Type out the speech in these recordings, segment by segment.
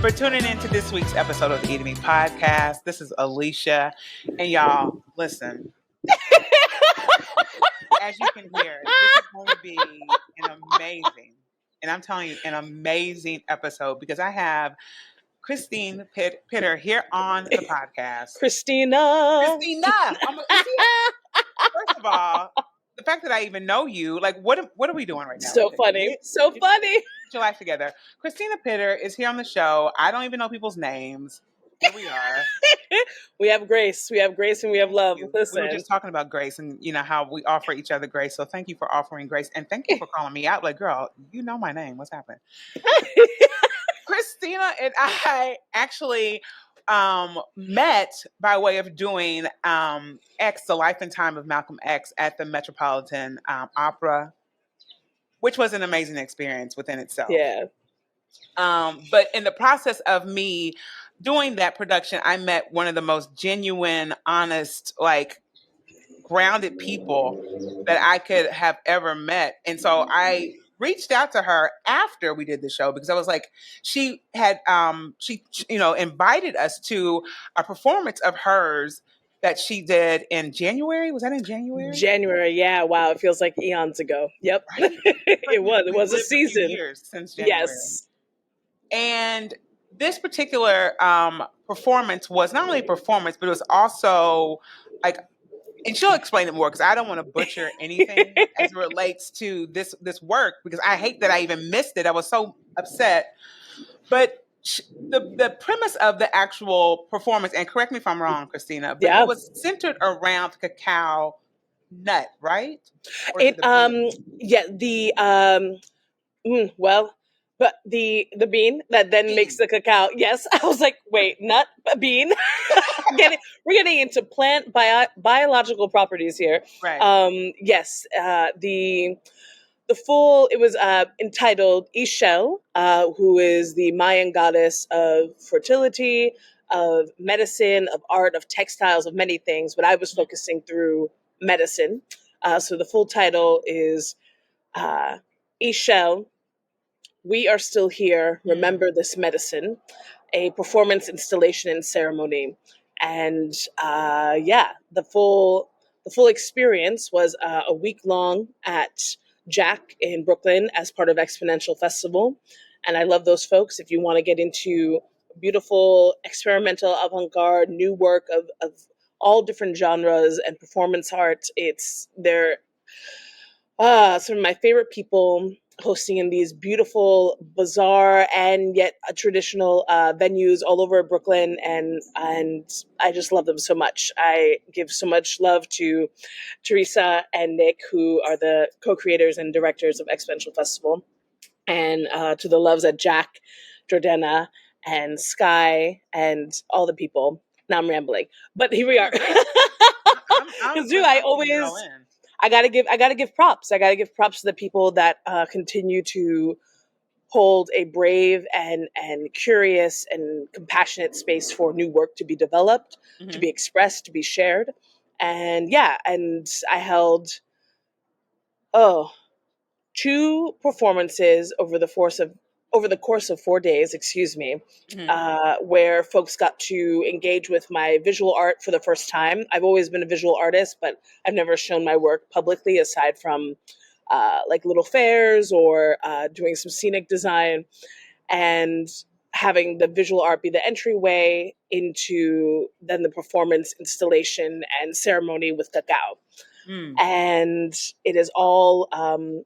for tuning into this week's episode of the Eating Me podcast. This is Alicia, and y'all, listen. As you can hear, this is going to be an amazing, and I'm telling you, an amazing episode because I have Christina Pitter here on the podcast. Christina. First of all, the fact that I even know you, like, what are we doing right now? So funny. So funny. Get your life together. Christina Pitter is here on the show. I don't even know people's names. Here we are. We have grace. We have grace and we have love. Listen. We were just talking about grace and, you know, how we offer each other grace. So thank you for offering grace. And thank you for calling me out. Like, girl, you know my name. What's happening? Christina and I actually met by way of doing X, The Life and Time of Malcolm X at the Metropolitan Opera, which was an amazing experience within itself. Yeah. But in the process of me doing that production, I met one of the most genuine, honest, like grounded people that I could have ever met. And so I reached out to her after we did the show because I was like, she had, she invited us to a performance of hers that she did in January. Was that in January? January, yeah. Wow, it feels like eons ago. Yep. Right? It was a season. A few years since January. Yes. And this particular performance was not only a performance, but it was also like, and she'll explain it more because I don't want to butcher anything as it relates to this work because I hate that I even missed it. I was so upset. But the premise of the actual performance, and correct me if I'm wrong, Christina, but it was centered around cacao nut, right? But the bean that then makes the cacao. Yes, I was like, wait, nut, bean. We're getting into plant biological properties here. Right. Yes. The full, it was entitled Ixchel, who is the Mayan goddess of fertility, of medicine, of art, of textiles, of many things. But I was focusing through medicine. So the full title is Ixchel, We Are Still Here, Remember This Medicine, a performance, installation, and ceremony. And the full experience was a week long at Jack in Brooklyn as part of Exponential Festival. And I love those folks. If you want to get into beautiful, experimental, avant-garde, new work of all different genres and performance art, they're some of my favorite people hosting in these beautiful, bizarre, and yet traditional venues all over Brooklyn, and I just love them so much. I give so much love to Teresa and Nick, who are the co-creators and directors of Exponential Festival, and to the loves at Jack, Jordana, and Sky, and all the people. Now I'm rambling, but here we are. I gotta give props. I gotta give props to the people that continue to hold a brave and curious and compassionate space for new work to be developed, to be expressed, to be shared. And I held 2 performances over the course of 4 days, where folks got to engage with my visual art for the first time. I've always been a visual artist, but I've never shown my work publicly aside from like little fairs or doing some scenic design, and having the visual art be the entryway into then the performance, installation, and ceremony with Cacao. And it is all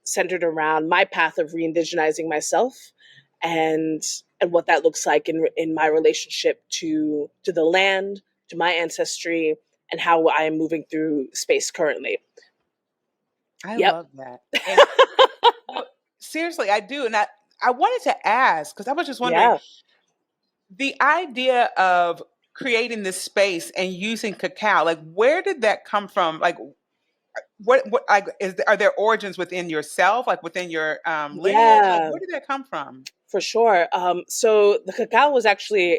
centered around my path of re-indigenizing myself and what that looks like in my relationship to the land, to my ancestry, and how I am moving through space currently. I love that. And, seriously, I do. And I wanted to ask, because I was just wondering, the idea of creating this space and using cacao, like, where did that come from? Like, what like are there origins within yourself, like within your lineage? Like, where did that come from? For sure. So the cacao was actually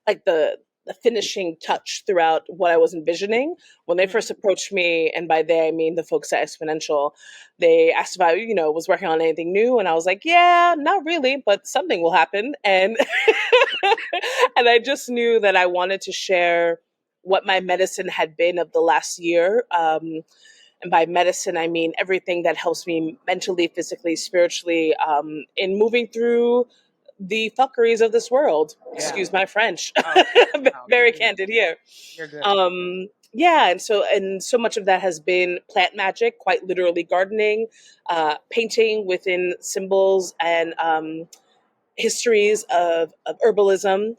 the the finishing touch throughout what I was envisioning. When they first approached me, and by they I mean the folks at Exponential, they asked if I, was working on anything new, and I was like, yeah, not really, but something will happen. And and I just knew that I wanted to share what my medicine had been of the last year. And by medicine, I mean everything that helps me mentally, physically, spiritually, in moving through the fuckeries of this world. Yeah. Excuse my French. Oh, Very candid here. You're good. Yeah, and so much of that has been plant magic, quite literally gardening, painting within symbols and histories of herbalism,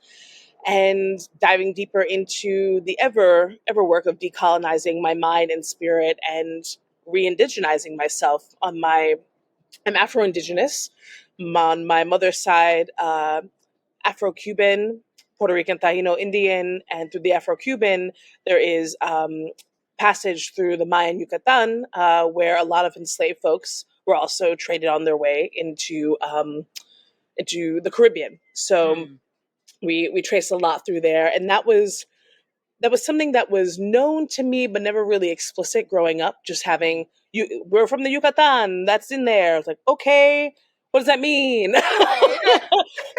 and diving deeper into the ever work of decolonizing my mind and spirit and re-indigenizing myself. I'm Afro-Indigenous. On my mother's side, Afro-Cuban, Puerto Rican, Taino, Indian, and through the Afro-Cuban, there is passage through the Mayan Yucatan, where a lot of enslaved folks were also traded on their way into the Caribbean. So we trace a lot through there, and that was something that was known to me but never really explicit growing up. Just having we're from the Yucatan, that's in there. I was like, okay, what does that mean?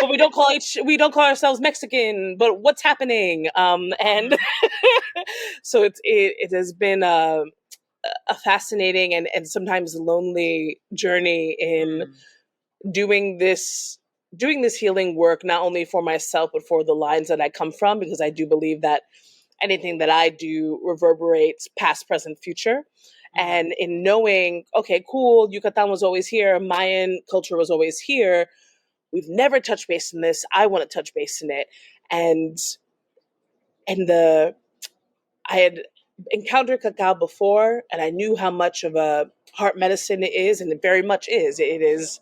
But we don't call ourselves Mexican. But what's happening? And so it has been a fascinating and sometimes lonely journey in doing this healing work, not only for myself but for the lines that I come from, because I do believe that anything that I do reverberates past, present, future. And in knowing, okay, cool, Yucatan was always here, Mayan culture was always here, we've never touched base in this, I want to touch base in it. And I had encountered cacao before, and I knew how much of a heart medicine it is, and it very much is. It is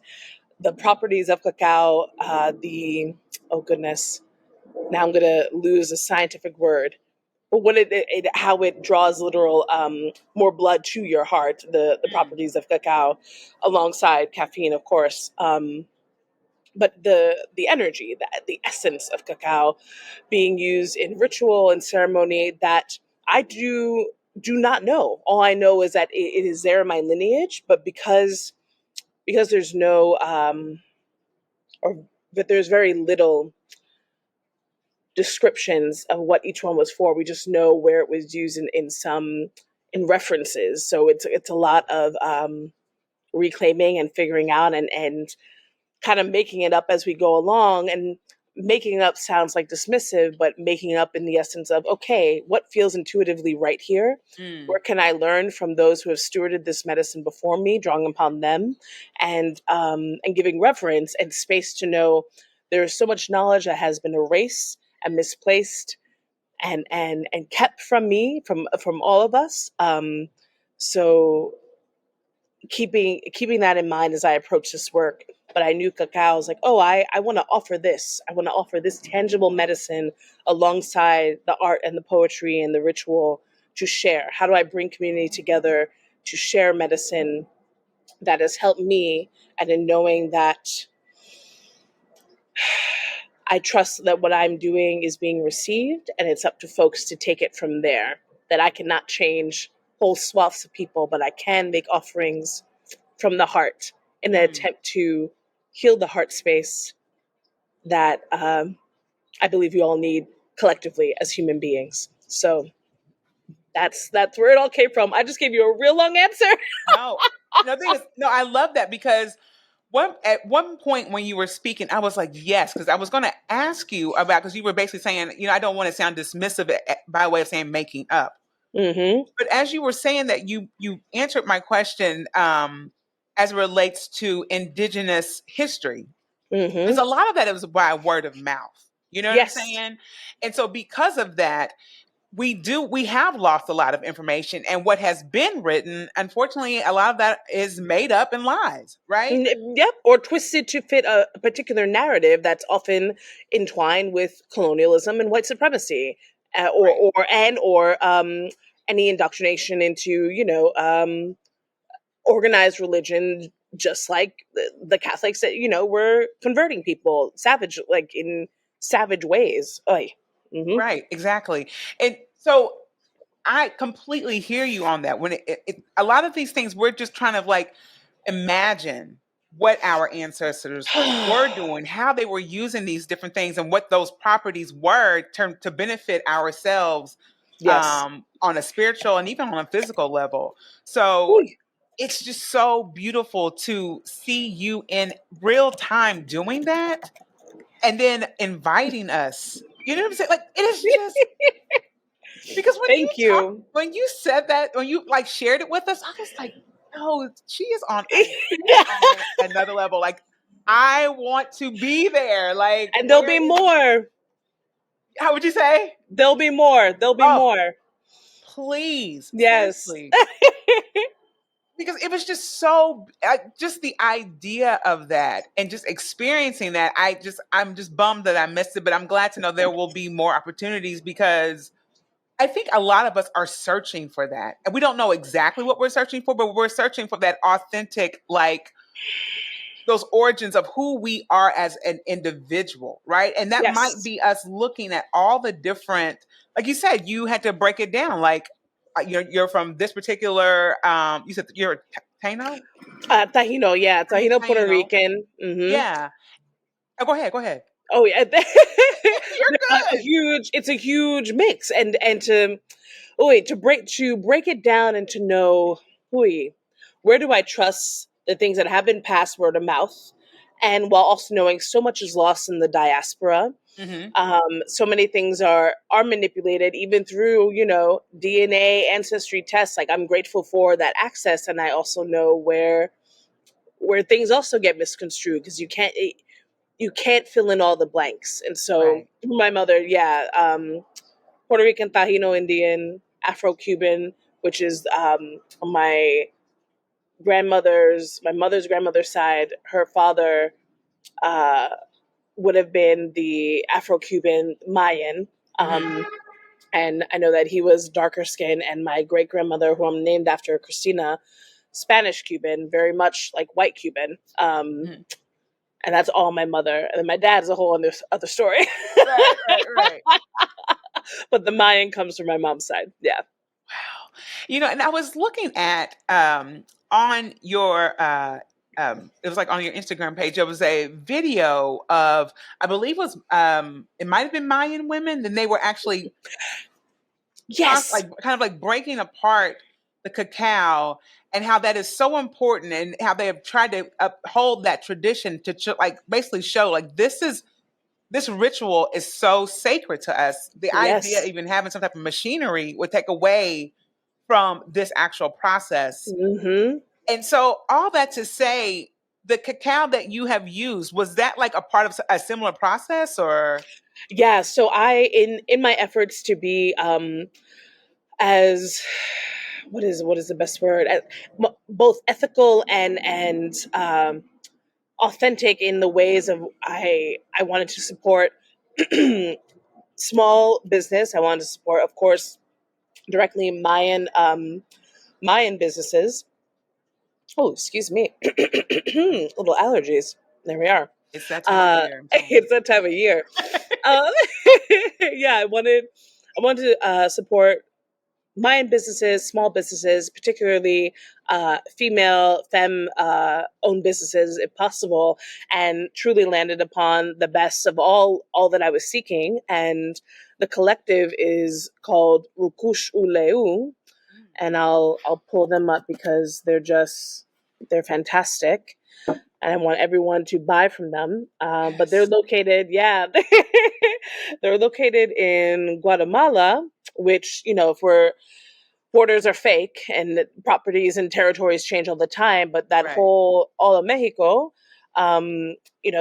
the properties of cacao, oh goodness, now I'm going to lose a scientific word. But how it draws literal more blood to your heart, the properties of cacao, alongside caffeine, of course. But the energy, the essence of cacao being used in ritual and ceremony that I do not know. All I know is that it is there in my lineage, but because there's no but there's very little descriptions of what each one was for. We just know where it was used in references. So it's a lot of reclaiming and figuring out and kind of making it up as we go along. And making it up sounds like dismissive, but making it up in the essence of, okay, what feels intuitively right here? Where can I learn from those who have stewarded this medicine before me, drawing upon them, and giving reverence and space to know there is so much knowledge that has been erased and misplaced and kept from me, from all of us. So keeping that in mind as I approach this work. But I knew cacao was like, oh, I want to offer this. I want to offer this tangible medicine alongside the art and the poetry and the ritual to share. How do I bring community together to share medicine that has helped me, and in knowing that I trust that what I'm doing is being received, and it's up to folks to take it from there. That I cannot change whole swaths of people, but I can make offerings from the heart in an attempt to heal the heart space that I believe we all need collectively as human beings. So that's where it all came from. I just gave you a real long answer. No, I love that, because at one point when you were speaking, I was like, yes, because I was going to ask you about, because you were basically saying, I don't want to sound dismissive by way of saying making up. But as you were saying that, you answered my question as it relates to indigenous history. Because a lot of that is by word of mouth. You know what I'm saying? And so because of that, we have lost a lot of information, and what has been written, unfortunately, a lot of that is made up and lies, right? Yep, or twisted to fit a particular narrative that's often entwined with colonialism and white supremacy, or any indoctrination into organized religion, just like the Catholics that were converting people in savage ways. Oy. Right, exactly. And so I completely hear you on that. When a lot of these things, we're just trying to like imagine what our ancestors were doing, how they were using these different things, and what those properties were to benefit ourselves Yes. on a spiritual and even on a physical level. So Ooh. it's just so beautiful to see you in real time doing that and then inviting us. You know what I'm saying? Like it is just because Thank you. when you said that, when you like shared it with us, I was like, no, she is on another level. Like I want to be there. Like And there'll where be is more. how would you say? There'll be more. There'll be Oh, more. please, Yes. seriously. Because it was just so just the idea of that and just experiencing that I'm just bummed that I missed it, but I'm glad to know there will be more opportunities because I think a lot of us are searching for that. And we don't know exactly what we're searching for, but we're searching for that authentic, like those origins of who we are as an individual, right? And that might Yes. be us looking at all the different, like you said, you had to break it down. Like you're from this particular, you said you're a Taino? Tahino, yeah. Tahino, Puerto Taino. Rican. Hmm. Yeah. Oh, go ahead. Go ahead. Oh yeah. You're good. It's a huge mix. And to break it down and to know where do I trust the things that have been passed word of mouth, and while also knowing so much is lost in the diaspora. Hmm. So many things are manipulated even through DNA ancestry tests. Like I'm grateful for that access, and I also know where things also get misconstrued because you can't fill in all the blanks. And so Right. my mother, yeah, Puerto Rican, Taino Indian, Afro Cuban, which is my mother's grandmother's side. Her father uh, would have been the Afro Cuban Mayan. Hmm. And I know that he was darker skinned, and my great grandmother, who I'm named after, Cristina, Spanish Cuban, very much like white Cuban. Hmm. And that's all my mother. And then my dad is a whole other story. Right. Right. Right. But the Mayan comes from my mom's side. Yeah. Wow. And I was looking at on your it was like on your Instagram page, there was a video of I believe it was it might have been Mayan women, then they were actually Yes. like kind of like breaking apart the cacao and how that is so important and how they have tried to uphold that tradition to like basically show like this ritual is so sacred to us. The idea of Yes. even having some type of machinery would take away from this actual process. Hmm. And so, all that to say, the cacao that you have used, was that like a part of a similar process or? Yeah. So in my efforts to be as what is the best word? Both ethical and authentic in the ways of I wanted to support small business. I wanted to support, of course, directly Mayan businesses. Oh, excuse me, little allergies. There we are. It's that time of year, I'm telling you. It's that time of year. Uh, yeah, I wanted to support Mayan businesses, small businesses, particularly female, femme owned businesses, if possible, and truly landed upon the best of all that I was seeking. And the collective is called Rukush Uleu, and I'll pull them up because they're fantastic, and I want everyone to buy from them. But they're Yes. located, yeah, they're located in Guatemala, which if we're borders are fake and properties and territories change all the time, but that Right. whole all of Mexico,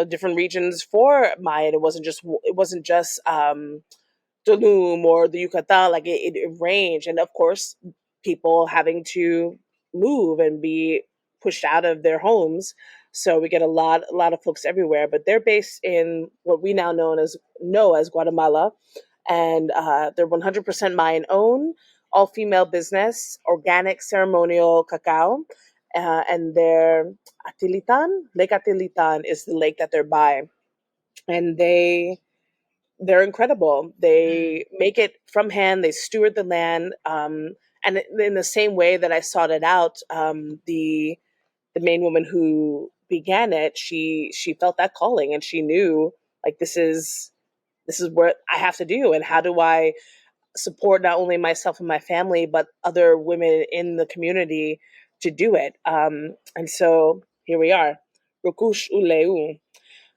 different regions for Mayan. It wasn't just Tulum or the Yucatan. Like it ranged, and of course, people having to move and be pushed out of their homes. So we get a lot of folks everywhere, but they're based in what we now know as Guatemala, and they're 100% Mayan owned, all female business, organic ceremonial cacao, and their Lake Atilitan is the lake that they're by, and they're incredible. Mm. They make it from hand. They steward the land, and in the same way that I sought it out, the main woman who began it, she felt that calling, and she knew, like, this is what I have to do, and how do I support not only myself and my family, but other women in the community to do it. And so here we are, Rukush Uleu,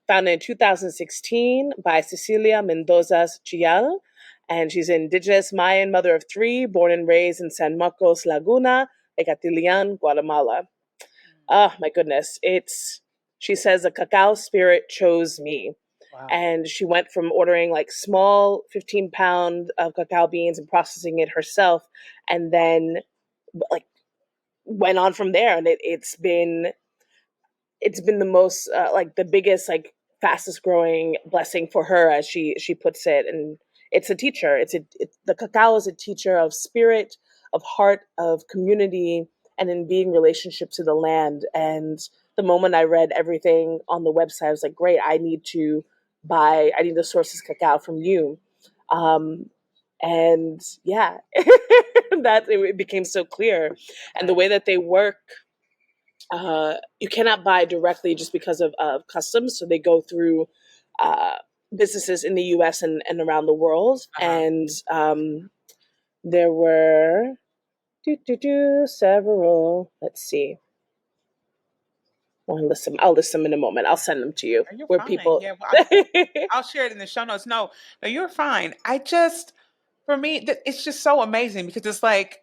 founded in 2016 by Cecilia Mendoza's Chial. And she's an indigenous Mayan mother of three, born and raised in San Marcos, Laguna, Ecatilian, Guatemala. Oh my goodness. She says the cacao spirit chose me. Wow. And she went from ordering like small 15-pound of cacao beans and processing it herself, and then like went on from there. And it's been the most like the biggest, like, fastest growing blessing for her, as she puts it. And it's a teacher. The cacao is a teacher of spirit, of heart, of community, and in being relationship to the land. And the moment I read everything on the website, I was like, great, I need to source this cacao from you. And yeah, that it became so clear. And the way that they work, you cannot buy directly just because of customs. So they go through uh, businesses in the U.S. and around the world. Uh-huh. And there were several. Let's see. I'll list them in a moment. I'll send them to you. You're Where fine. people. Yeah, well, I'll share it in the show notes. No, no, you're fine. For me, it's just so amazing because it's like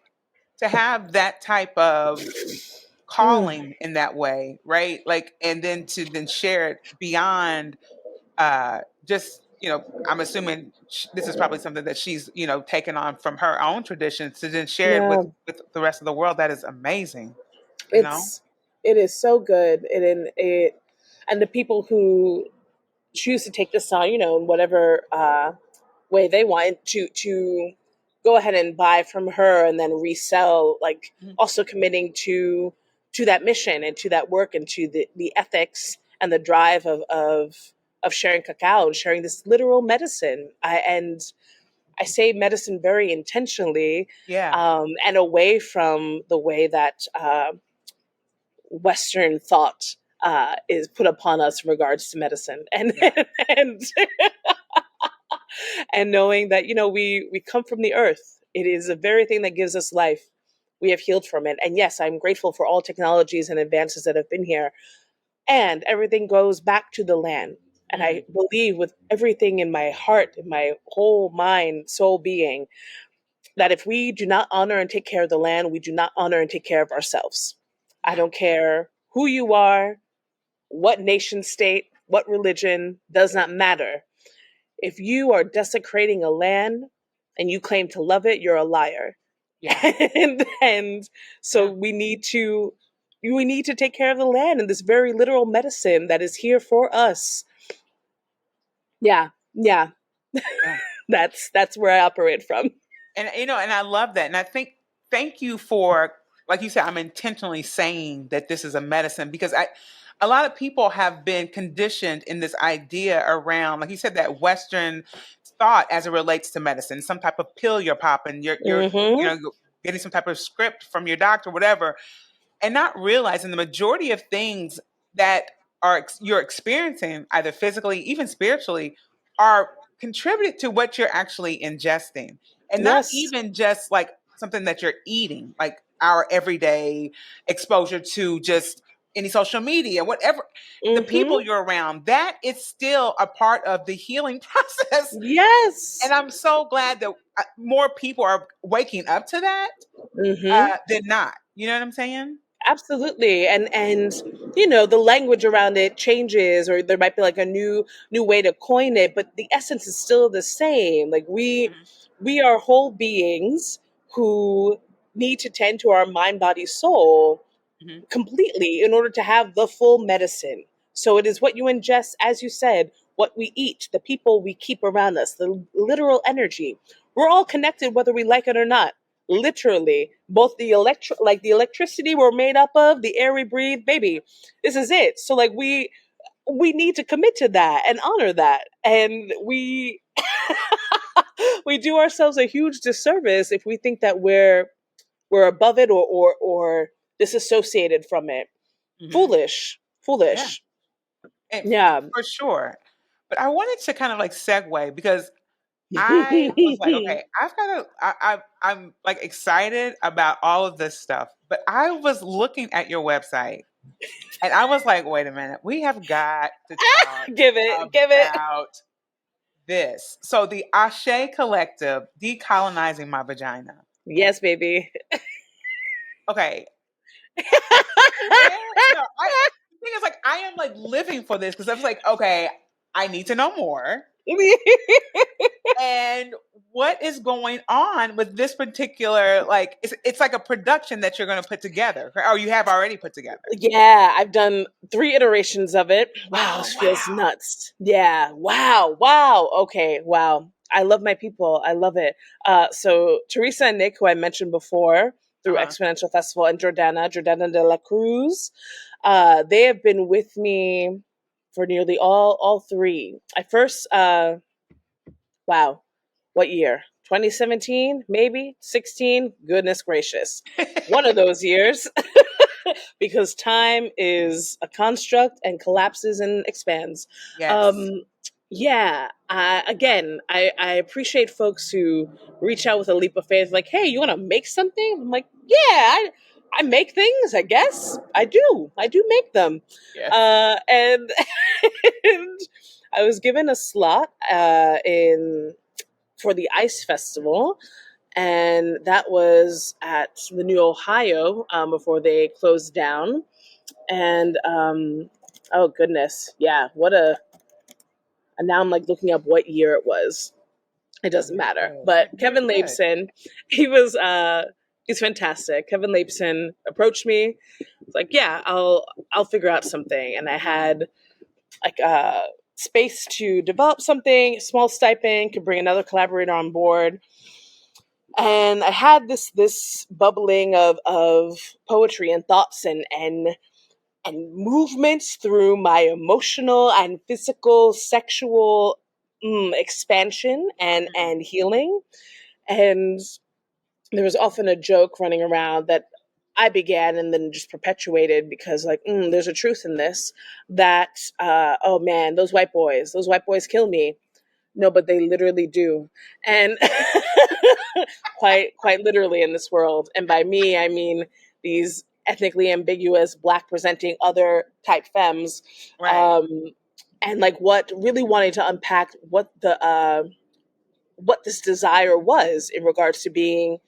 to have that type of Mm, calling in that way, right? Like, and then to then share it beyond just, I'm assuming this is probably something that she's, taken on from her own traditions to then share it yeah, with the rest of the world. That is amazing, you know? it's it is so good. And the people who choose to take this on, in whatever way they want to go ahead and buy from her and then resell, like, Mhm. also committing to that mission and to that work and to the ethics and the drive of sharing cacao and sharing this literal medicine. I say medicine very intentionally, Yeah, and away from the way that Western thought is put upon us in regards to medicine, and yeah, and and knowing that, we come from the earth. It is the very thing that gives us life. We have healed from it, and yes, I'm grateful for all technologies and advances that have been here. And everything goes back to the land. And I mm, believe with everything in my heart, in my whole mind, soul, being, that if we do not honor and take care of the land, we do not honor and take care of ourselves. I yeah, don't care who you are, what nation state, what religion, does not matter. If you are desecrating a land and you claim to love it, you're a liar. yeah, And so yeah. we need to take care of the land and this very literal medicine that is here for us. Yeah, yeah. Yeah. That's where I operate from. And and I love that. And I think thank you for, like you said, I'm intentionally saying that this is a medicine because a lot of people have been conditioned in this idea around, like you said, that Western thought as it relates to medicine, some type of pill you're popping, you're Mm-hmm. getting some type of script from your doctor, whatever, and not realizing the majority of things that you're experiencing, either physically, even spiritually, are contributed to what you're actually ingesting, and not Yes. even just like something that you're eating, like our everyday exposure to just any social media, whatever, the people Mm-hmm. you're around, that is still a part of the healing process. And Yes. I'm so glad that more people are waking up to that Mm-hmm. than not. You know what I'm saying? Absolutely. And the language around it changes, or there might be like a new way to coin it, but the essence is still the same. Like, Mhm, we are whole beings who need to tend to our mind, body, soul mhm. completely in order to have the full medicine. So it is what you ingest, as you said, what we eat, the people we keep around us, the literal energy. We're all connected whether we like it or not. Literally, both the electricity we're made up of, the air we breathe, baby. This is it. So, like, we need to commit to that and honor that. And we we do ourselves a huge disservice if we think that we're above it or disassociated from it. Hmm. Foolish. Yeah, Foolish. and Yeah. for sure. But I wanted to kind of like segue because I was like, okay, I've got to. I'm like excited about all of this stuff, but I was looking at your website and I was like, wait a minute, we have got to talk Give it. Give it. about this. So the Ashe Collective, Decolonizing My Vagina. Yes, baby. Okay, where? No, the thing is, like, I am like living for this because I was like, okay, I need to know more. And what is going on with this particular like it's like a production that you're going to put together or you have already put together. Yeah, I've done 3 iterations of it. Wow, Oh this feels wow. nuts. Yeah, wow, wow. Okay, wow. I love my people. I love it. So Teresa and Nick, who I mentioned before through Uh-huh. Exponential Festival, and Jordana de la Cruz, they have been with me for nearly all 3. I first, wow, what year? 2017, maybe 16. Goodness gracious, one of those years. Because time is a construct and collapses and expands. Yes. Um, yeah, I appreciate folks who reach out with a leap of faith, like, "Hey, you want to make something?" I'm like, "Yeah, I make things. I guess I do. I do make them." Yes. And and I was given a slot in for the Ice Festival, and that was at the New Ohio before they closed down. And oh goodness, yeah, what a. And now I'm like looking up what year it was. It doesn't You're matter. good. But You're Kevin good. Lapson, he's fantastic. Kevin Lapson approached me. It's like, yeah, I'll figure out something. And I had like space to develop something, small stipend, could bring another collaborator on board. And I had this bubbling of poetry and thoughts and movements through my emotional and physical sexual expansion Mm. and healing. And there was often a joke running around that I began and then just perpetuated because, like, there's a truth in this that, oh man, those white boys kill me. No, but they literally do. And quite literally in this world. And by me, I mean these ethnically ambiguous, black presenting other type femmes. Right. Um, and like what really wanting to unpack what this desire was in regards to being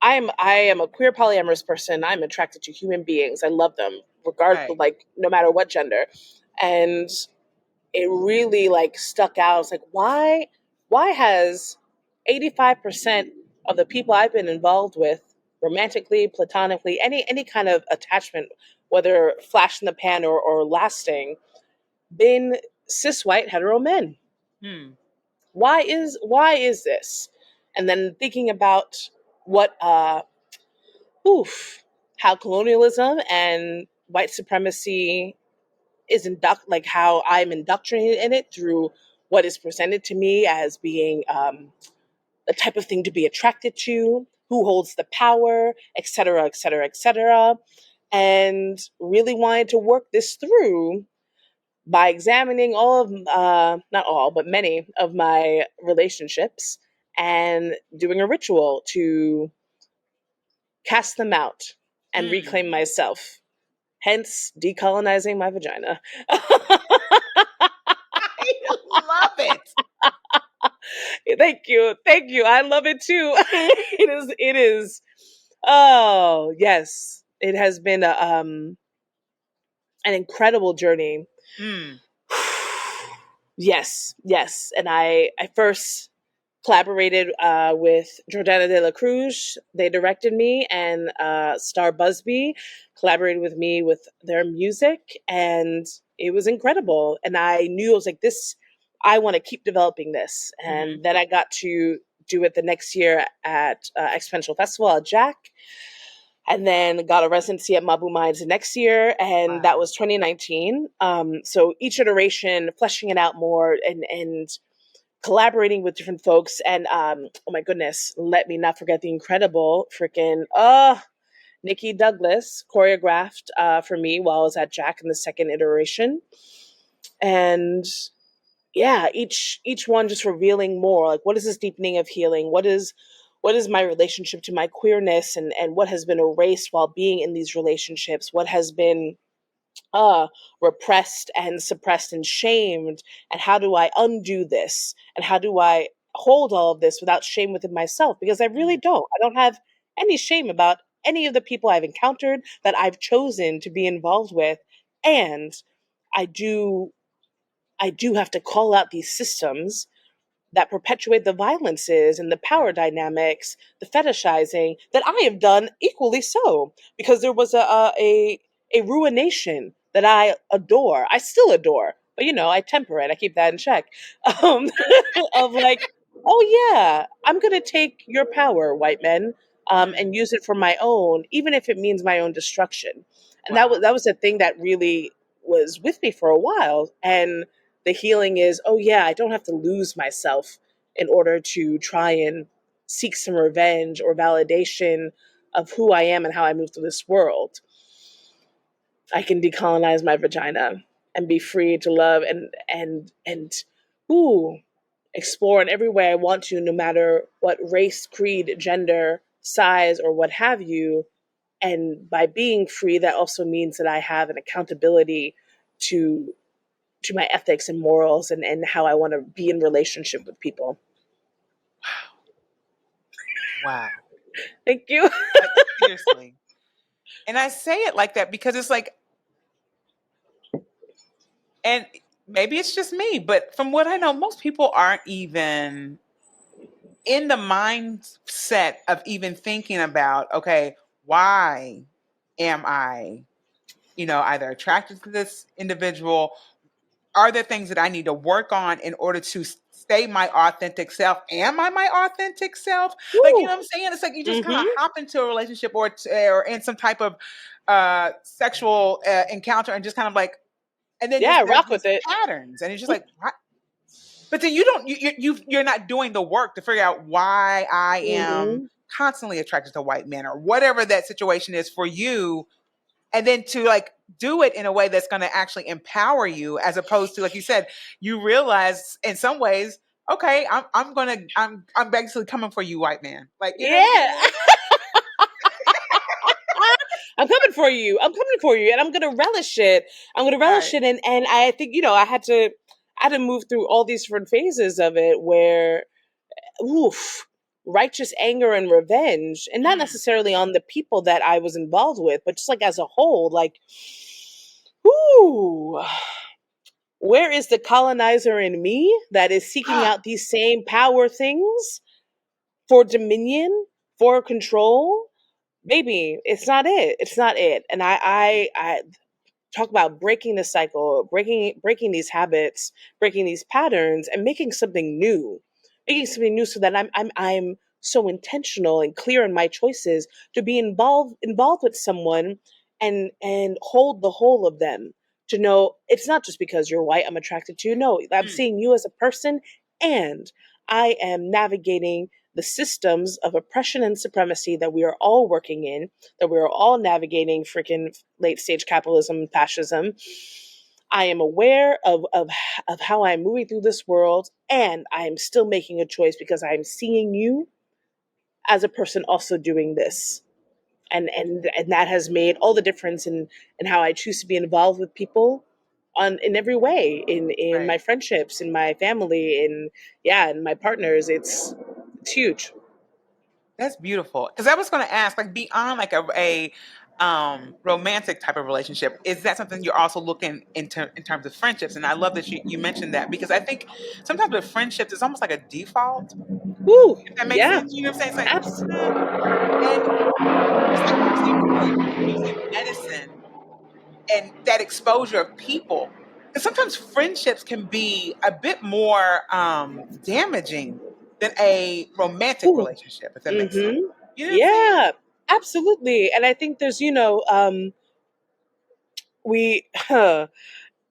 I am a queer polyamorous person. I'm attracted to human beings. I love them, Right. like no matter what gender. And it really like stuck out. I was like, why has 85% of the people I've been involved with, romantically, platonically, any kind of attachment, whether flash in the pan or lasting, been cis white hetero men? Hmm. Why is this? And then thinking about what oof, how colonialism and white supremacy is like how I'm indoctrinated in it through what is presented to me as being the type of thing to be attracted to, who holds the power, et cetera, et cetera, et cetera. And really wanted to work this through by examining all of, not all, but many of my relationships and doing a ritual to cast them out and Hmm. reclaim myself. Hence, decolonizing my vagina. I love it. Thank you. Thank you. I love it too. It is. Oh, yes. It has been an incredible journey. Hmm. Yes, yes. And I first collaborated with Jordana de la Cruz. They directed me, and Star Busby collaborated with me with their music, and it was incredible. And I knew I was like, this, I want to keep developing this. Hmm. And then I got to do it the next year at Exponential Festival at Jack. and then got a residency at Mabou Mines the next year, and that was 2019. So each iteration, fleshing it out more, and collaborating with different folks. And oh my goodness, let me not forget the incredible freaking Nikki Douglas choreographed for me while I was at Jack in the second iteration. And yeah, each one just revealing more, like, what is this deepening of healing, what is my relationship to my queerness, and what has been erased while being in these relationships, what has been repressed and suppressed and shamed, and how do I undo this, and how do I hold all of this without shame within myself, because I really don't have any shame about any of the people I've encountered that I've chosen to be involved with. And I do have to call out these systems that perpetuate the violences and the power dynamics, the fetishizing that I have done equally so, because there was a ruination that I adore. I still adore, but I temper it. I keep that in check. Um, of like, oh yeah, I'm gonna take your power, white men, and use it for my own, even if it means my own destruction. And that was a thing that really was with me for a while. And the healing is, oh yeah, I don't have to lose myself in order to try and seek some revenge or validation of who I am and how I move through this world. I can decolonize my vagina and be free to love and explore in every way I want to, no matter what race, creed, gender, size, or what have you. And by being free, that also means that I have an accountability to my ethics and morals, and how I want to be in relationship with people. Wow. Thank you. Like, seriously. And I say it like that because it's like, and maybe it's just me, but from what I know, most people aren't even in the mindset of even thinking about, okay, why am I, either attracted to this individual? Are there things that I need to work on in order to stay my authentic self? Am I my authentic self? Like, you know what I'm saying? It's like you just kind of hop into a relationship or in some type of sexual encounter and just kind of like, and then there's rock these with it. patterns, and it's just like, what? But then you're not doing the work to figure out why I am constantly attracted to white men or whatever that situation is for you, and then to like do it in a way that's going to actually empower you, as opposed to, like you said, you realize in some ways, okay, I'm basically coming for you, white man. Like, you know what I'm saying? I'm coming for you. I'm coming for you, and I'm gonna relish it. Right. And I think I had to move through all these different phases of it, where righteous anger and revenge, and not necessarily on the people that I was involved with, but just like as a whole, like, where is the colonizer in me that is seeking out these same power things for dominion, for control? Baby, it's not it. It's not it. And I talk about breaking the cycle, breaking these habits, breaking these patterns, and making something new. Making something new so that I'm so intentional and clear in my choices to be involved with someone, and hold the whole of them. To know it's not just because you're white I'm attracted to you. No, I'm seeing you as a person, and I am navigating the systems of oppression and supremacy that we are all working in, that we are all navigating freaking late stage capitalism and fascism. I am aware of how I'm moving through this world, and I am still making a choice because I'm seeing you as a person also doing this. And that has made all the difference in how I choose to be involved with people in every way, in my friendships, in my family, in my partners. It's huge. That's beautiful. Because I was going to ask, like, beyond like a romantic type of relationship, is that something you're also looking into in terms of friendships? And I love that you mentioned that, because I think sometimes with friendships, it's almost like a default. Woo, If that makes yeah, sense, you know what I'm saying? It's like, absolutely. and just like using medicine and that exposure of people. Because sometimes friendships can be a bit more damaging than a romantic Ooh. relationship, if that makes sense. You know what I'm saying? Yeah, Absolutely. And I think there's, we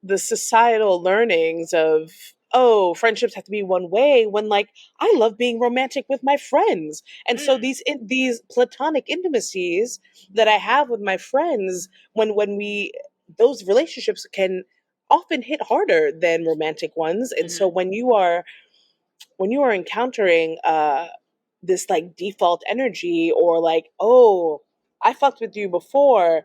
the societal learnings of, oh, friendships have to be one way, when like I love being romantic with my friends. And so Mm, these platonic intimacies that I have with my friends, when we those relationships can often hit harder than romantic ones. And so mhm, when you are encountering this like default energy, or like, oh, I fucked with you before,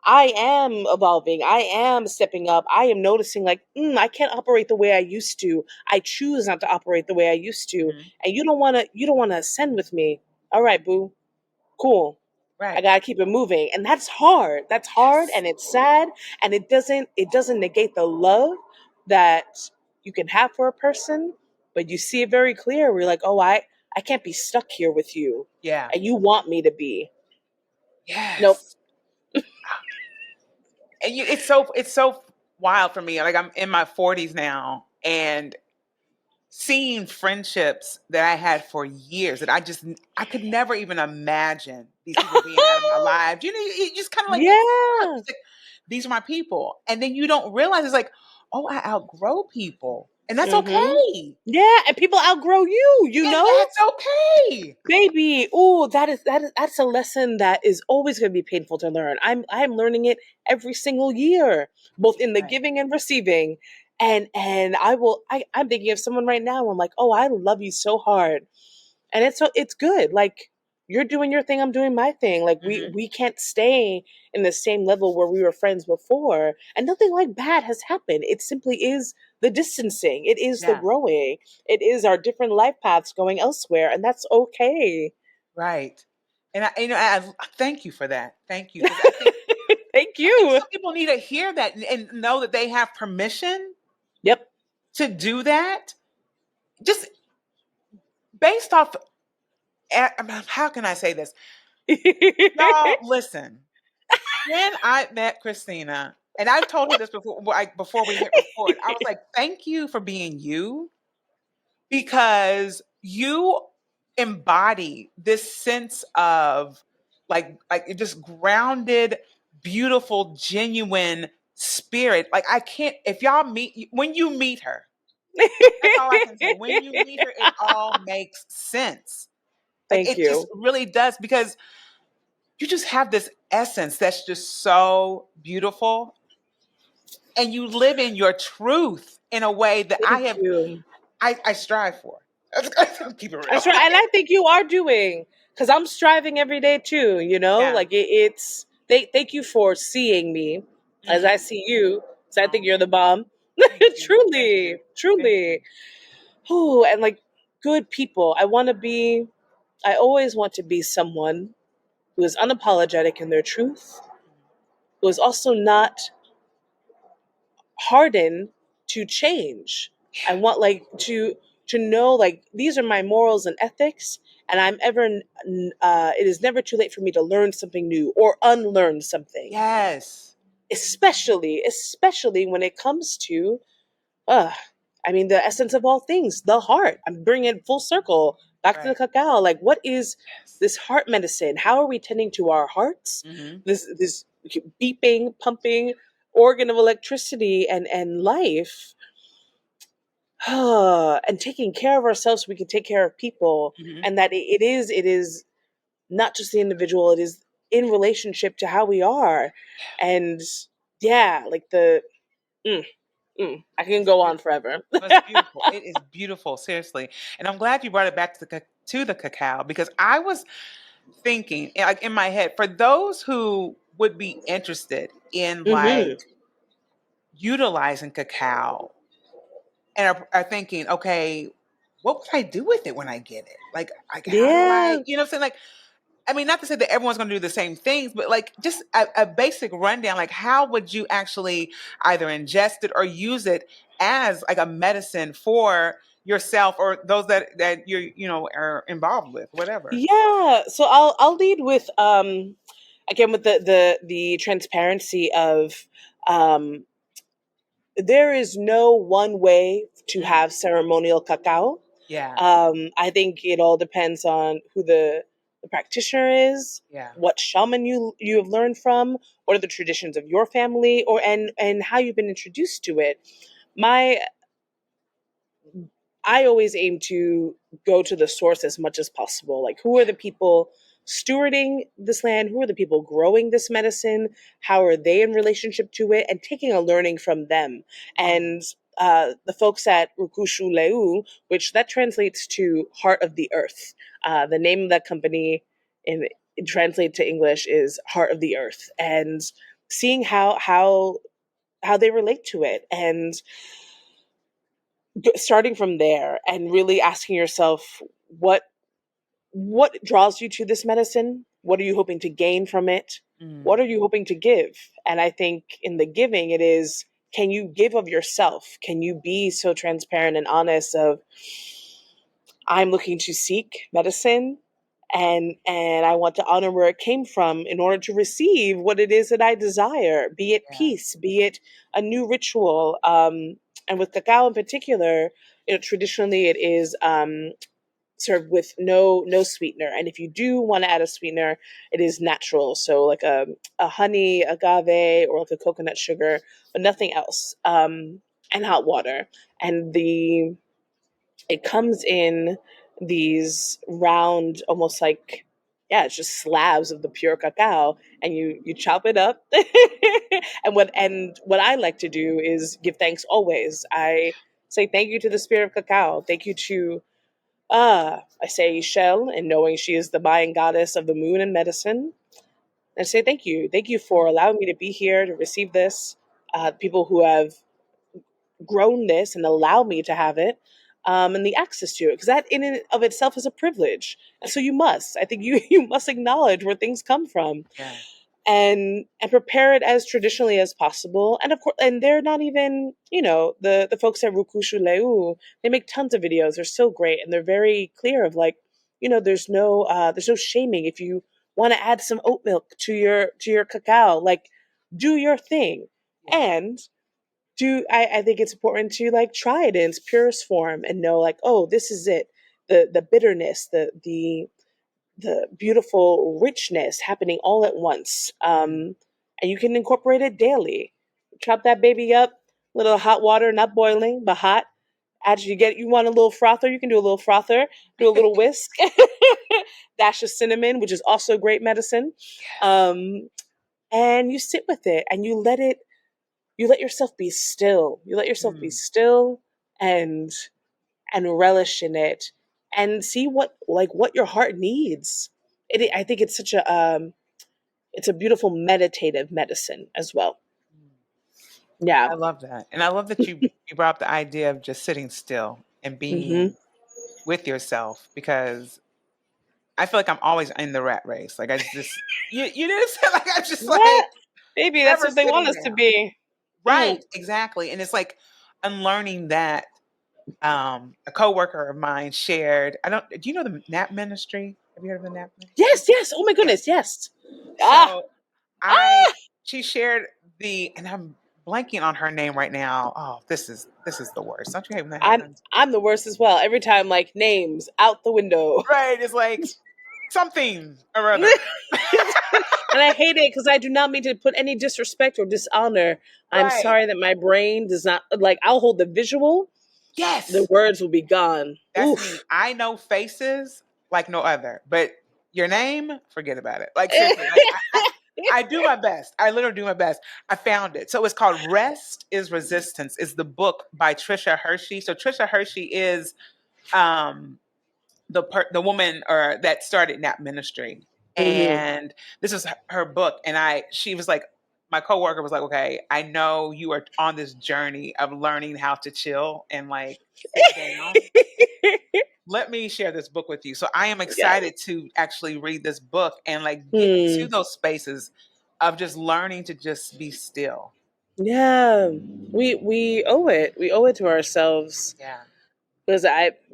I am evolving, I am stepping up, I am noticing like, I can't operate the way I used to, I choose not to operate the way I used to, mhm. and you don't want to ascend with me. All right, boo, cool, I Right. gotta keep it moving. And that's hard Yes. and it's sad, and it doesn't negate the love that you can have for a person, but you see it very clear. We're like, oh, I can't be stuck here with you, Yeah. and you want me to be. Nope. Yes. And it's so wild for me. Like I'm in my 40s now, and seeing friendships that I had for years that I could never even imagine these people being out of my lives. You know, you just kind of like get stuck. Yeah. It's like these are my people, and then you don't realize it's like, oh, I outgrow people, and that's Mm-hmm. okay, Yeah, and people outgrow you, you and know? that's okay. Baby, oh, that's a lesson that is always going to be painful to learn. I'm learning it every single year, both in the Right. giving and receiving. And I'm thinking of someone right now. I'm like, oh, I love you so hard, and it's good. Like, you're doing your thing, I'm doing my thing. Like, we Hmm. we can't stay in the same level where we were friends before, and nothing like bad has happened. It simply is the distancing, it is the Yeah. growing, it is our different life paths going elsewhere, and that's okay. Right. And I thank you for that. Thank you, because I think Thank I think you. some people need to hear that and know that they have permission Yep. to do that, just based off. How can I say this? Y'all, listen. When I met Christina, and I've told her this before, like before we hit record, I was like, "Thank you for being you, because you embody this sense of like it just grounded, beautiful, genuine spirit. Like I can't. If y'all meet when you meet her, that's all I can say. When you meet her, it all makes sense. Like Thank it just you. really does, because you just have this essence that's just so beautiful, and you live in your truth in a way that Thank you. I strive for. I'll keep it real. That's right. And I think you are doing, because I'm striving every day too, Yeah. Like, it's thank you for seeing me as I Hmm. see you. So I think Oh, you're the bomb. thank you. Thank Truly, you. Thank you. truly. Oh, and like, good people. I always want to be someone who is unapologetic in their truth, who is also not hardened to change. I want, like, to know, like, these are my morals and ethics, and it is never too late for me to learn something new or unlearn something, Yes. especially when it comes to, uh I mean, the essence of all things, the heart. I'm bringing it full circle back to the Right. cacao. Like, what is Yes. this heart medicine? How are we tending to our hearts? Hmm. This beeping, pumping organ of electricity and life, and taking care of ourselves so we can take care of people, Hmm. and that it is not just the individual. It is in relationship to how we are, and yeah, like mm, I can It's go on beautiful. forever. No, it's beautiful. It is beautiful, seriously. And I'm glad you brought it back to the cacao, because I was thinking, like in my head, for those who would be interested in Hmm. like utilizing cacao and are thinking, okay, what would I do with it when I get it? Like how do Yeah. I, you know what I'm saying? Like, I mean, not to say that everyone's going to do the same things, but like just a basic rundown. Like, how would you actually either ingest it or use it as like a medicine for yourself or those that you're are involved with, whatever. Yeah. So I'll lead with, again, with the transparency of, um there is no one way to Mm, have ceremonial cacao. yeah. I think it all depends on who the the practitioner is, Yeah. what shaman you have learned from, what are the traditions of your family, or and how you've been introduced to it. I always aim to go to the source as much as possible. Like, who are the people stewarding this land? Who are the people growing this medicine? How are they in relationship to it? And taking a learning from them. And the folks at Rukushu Leu, which that translates to Heart of the Earth. The name of that company in translate to English is Heart of the Earth. And seeing how they relate to it, and starting from there and really asking yourself what draws you to this medicine, what are you hoping to gain from it, what are you hoping to give. And I think in the giving, it is, can you give of yourself? Can you be so transparent and honest of, I'm looking to seek medicine, and I want to honor where it came from in order to receive what it is that I desire, be it peace, be it a new ritual. And with cacao in particular, traditionally it is served with no sweetener, and if you do want to add a sweetener, it is natural, so like a honey, agave, or like a coconut sugar, but nothing else. And hot water, and it comes in these round, almost like, yeah, it's just slabs of the pure cacao, and you chop it up. And what I like to do is give thanks always. I say thank you to the spirit of cacao. Thank you to I say Ixchel, and knowing she is the Mayan goddess of the moon and medicine. And I say thank you. Thank you for allowing me to be here to receive this. People who have grown this and allow me to have it, and the access to it, because that in and of itself is a privilege. And so I think you must acknowledge where things come from, Yeah. and prepare it as traditionally as possible. And of course, and they're not even, the folks at Rukushu Leu, they make tons of videos. They're so great, and they're very clear of, like, there's no shaming. If you want to add some oat milk to your cacao, like, do your thing. Yeah. And I think it's important to, like, try it in its purest form and know, like, oh, this is it. The bitterness, the beautiful richness happening all at once. And you can incorporate it daily. Chop that baby up, little hot water, not boiling, but hot. As you want a little frother, you can do a little frother, do a little whisk, dash of cinnamon, which is also great medicine. And you sit with it, and you let yourself be still. You let yourself be still, and relish in it, and see what your heart needs. I think it's such it's a beautiful meditative medicine as well. Yeah. I love that. And I love that you brought up the idea of just sitting still and being with yourself, because I feel like I'm always in the rat race. Like, I just you know what I'm saying? Like, I'm just Yeah, like maybe that's never what they want sitting us to down. be. Right, exactly. And it's like unlearning that. A coworker of mine shared, do you know the nap ministry? Have you heard of the nap ministry? Yes. Oh my Yeah. goodness, yes. Ah, So she shared and I'm blanking on her name right now. Oh, this is the worst. Don't you hate when that I'm happens? I'm the worst as well. Every time, like, names out the window. Right. It's like something or other. And I hate it because I do not mean to put any disrespect or dishonor. I'm Right. sorry that my brain does not, like, I'll hold the visual, the Yes. words will be gone. That's me. Oof. I know faces like no other, but your name, forget about it. Like, seriously, like I do my best. I literally do my best. I found it. So it's called Rest is Resistance. It's the book by Trisha Hershey. So Trisha Hershey is um, the woman that started Nap Ministry, Mhm. and this is her book. And she was like, my coworker was like, okay, I know you are on this journey of learning how to chill and, like, sit down. Let me share this book with you. So I am Yes. excited to actually read this book and, like, get to Hmm. those spaces of just learning to just be still. Yeah. We owe it. We owe it to ourselves. Yeah. Because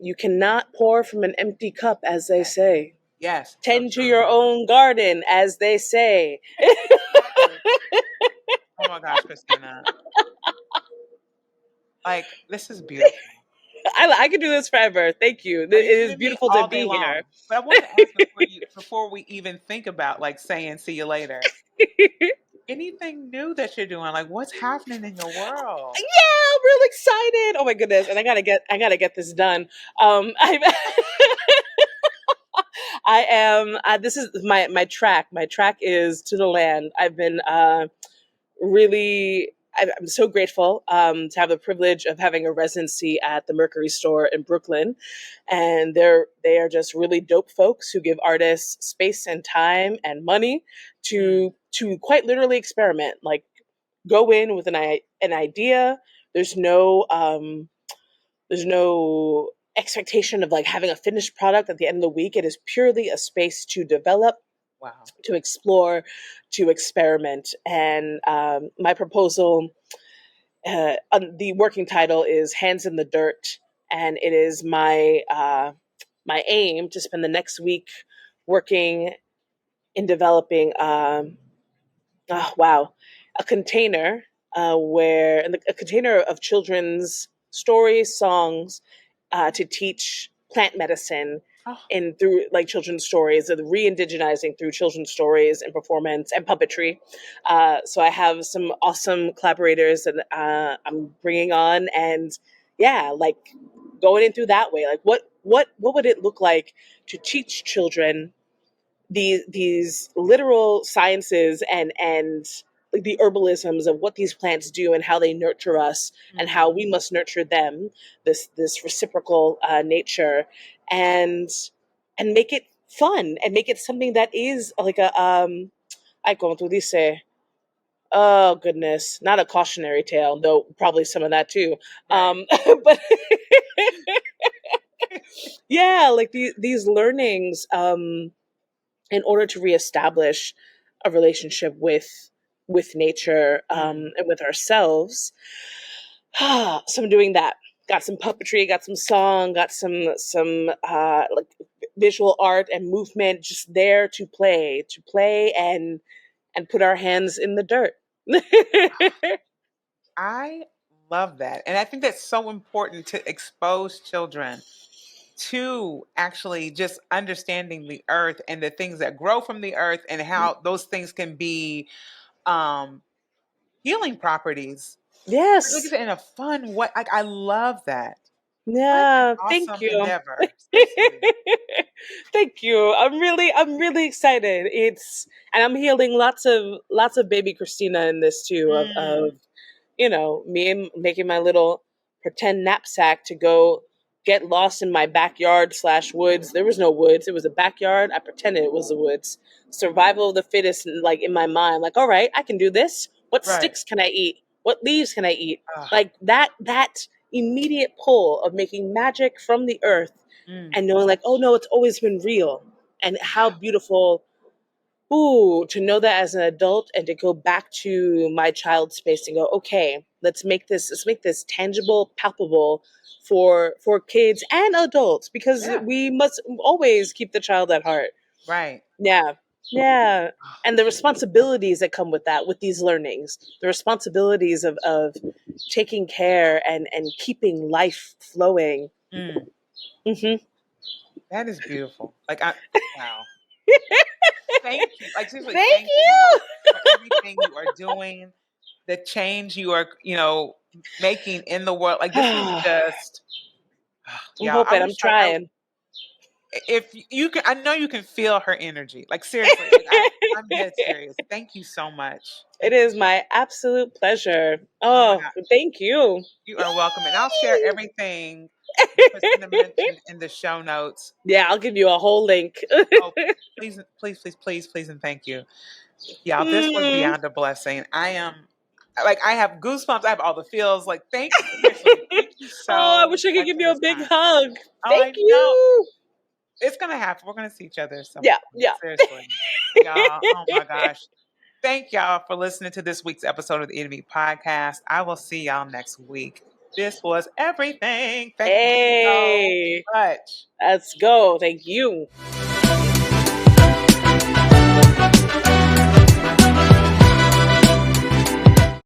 you cannot pour from an empty cup, as they Yes. say. Yes. So Tend to true. your own garden, as they say. Exactly. Oh my gosh, Christina. Like, this is beautiful. I could do this forever. Thank you. It Are you is kidding me? beautiful to All day be here. long. But I wanted to ask before we even think about like saying see you later. Anything new that you're doing? Like what's happening in your world? Yeah, I'm real excited. Oh my goodness. And I gotta get this done. I I am this is my track. My track is To the Land. I've been really I'm so grateful to have the privilege of having a residency at the Mercury store in Brooklyn, and they are just really dope folks who give artists space and time and money to quite literally experiment. Like go in with an idea. There's no there's no expectation of like having a finished product at the end of the week. It is purely a space to develop, Wow. to explore, to experiment. And my proposal, the working title is Hands in the Dirt, and it is my aim to spend the next week working in developing. Wow, a container a container of children's stories, songs, to teach plant medicine Oh, in through like children's stories, and re-indigenizing through children's stories and performance and puppetry. So I have some awesome collaborators that I'm bringing on, and yeah, like going in through that way. Like what would it look like to teach children these literal sciences and like the herbalisms of what these plants do and how they nurture us and how we must nurture them, this reciprocal nature, and make it fun and make it something that is like a I como tú dice, oh goodness, not a cautionary tale, though probably some of that too. right. But yeah, like these learnings in order to reestablish a relationship with nature, and with ourselves. So I'm doing that. Got some puppetry, got some song, got some like visual art and movement, just there to play and put our hands in the dirt. I love that. And I think that's so important to expose children to actually just understanding the earth and the things that grow from the earth and how those things can be um healing properties. Like I Yes. said, in a fun way. Like I love that. What an Yeah. Thank awesome you. endeavor. So sweet. Thank you. I'm really excited. And I'm healing lots of baby Christina in this too, Mm, of me making my little pretend knapsack to go get lost in my backyard slash woods. There was no woods. It was a backyard. I pretended it was the woods. Survival of the fittest, like in my mind, like, all right, I can do this. What right. sticks can I eat? What leaves can I eat? Ah, Like that immediate pull of making magic from the earth mm, and knowing like, oh no, it's always been real. And how beautiful. Ooh, to know that as an adult and to go back to my child space and go, okay, let's make this tangible, palpable for kids and adults, because yeah. we must always keep the child at heart. Right. Yeah. Yeah. And the responsibilities that come with that, with these learnings, the responsibilities of taking care and keeping life flowing. Mm, Hmm. that is beautiful. Like I wow. Thank you. Like seriously, Thank thank you you. for everything you are doing, the change you are, making in the world. Like this is I'm just yeah, I hoping, wish I'm trying. if you can I know you can feel her energy. Like seriously, like I'm dead serious. Thank you so much. It Thank you. is my absolute pleasure. Oh my Oh, God. thank you. You are welcome. And I'll share everything that Christina mentioned in the show notes. Yeah, I'll give you a whole link. Oh, please, please, please, please, please, and thank you. Yeah, this was Mm. beyond a blessing. I am like I have goosebumps. I have all the feels. Like seriously, thank you Oh, I so wish I could much give for you a this big time. hug. Oh, Thank I know you. it's gonna happen. We're gonna see each other at some Yeah, point. yeah. Seriously, y'all. Oh my gosh. Thank y'all for listening to this week's episode of the Enemy Podcast. I will see y'all next week. This was everything. Thank you so Hey, much. let's go. Thank you.